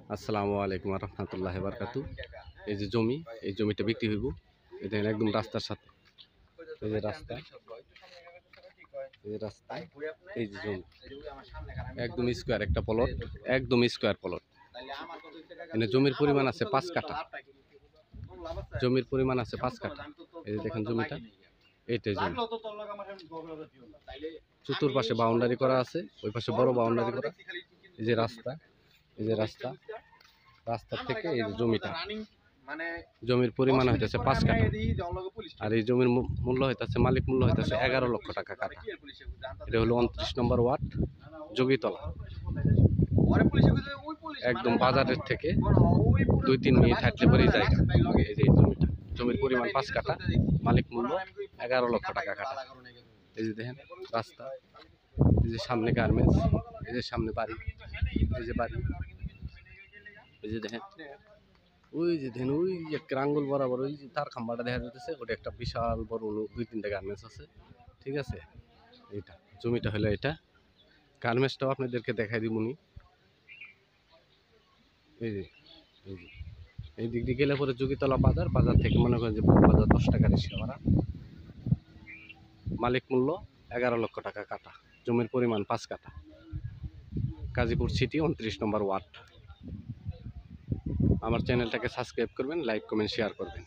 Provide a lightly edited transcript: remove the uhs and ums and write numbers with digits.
আসসালামু আলাইকুম রহমতুল্লাহ বারকাতু। এই যে জমি, এই জমিটা বিক্রি হইব। এই দেখেন একদম রাস্তার সাথে, এই যে রাস্তা, এই যে রাস্তা, এই যে জমি একদম স্কোয়ার একটা প্লট, একদম স্কোয়ার প্লট। এখানে জমির পরিমাণ আছে 5 কাঠা, জমির পরিমাণ আছে 5 কাঠা। এই যে দেখেন জমিটা, এইটাই জমি। চতুর্পাশে বাউন্ডারি করা আছে, ওই পাশে বড় বাউন্ডারি করা। এই যে রাস্তা, এই যে রাস্তা, রাস্তা থেকে এই যে জমিটা, জমির পরিমাণ হইতেছে 5 কাঠা। আর এই জমির মূল্য হইতেছে, মালিক মূল্য হইতেছে 11 লক্ষ টাকা কাঠা। এটা হলো 29 নম্বর ওয়ার্ড, যোগীতলা। একদম বাজারের থেকে 2-3 মিনিট হাঁটলে পরেই জায়গা। এই যে জমিটা, জমির পরিমাণ 5 কাঠা, মালিক মূল্য 11 লক্ষ টাকা কাঠা। এই যে দেখেন রাস্তা, এই যে সামনে গার্মেন্টস, এই যে সামনে বাড়ি, এই যে বাড়ি, এই যে দেখেন, ওই যে দেখেন ওই একটা আঙ্গুল বরাবর ওই যে তার খাম্বাটা দেখা যাচ্ছে, ওটা একটা বিশাল বড় 2-3টা গার্মেন্টস আছে। ঠিক আছে, এইটা জমিটা হলো এটা। গার্মেন্টসটাও আপনাদেরকে দেখাই দিবনি। এই যে এই যে এই দিক দিয়ে গেলে পরে যোগীতলা বাজার, বাজার থেকে মনে করেন যে বাজার 10 টাকা রিক্সা ভাড়া। মালিক মূল্য 11 লক্ষ টাকা কাঠা, জমির পরিমাণ 5 কাঠা। গাজীপুর সিটি 29 নম্বর ওয়ার্ড। আমার চ্যানেলটাকে সাবস্ক্রাইব করবেন, লাইক কমেন্ট শেয়ার করবেন।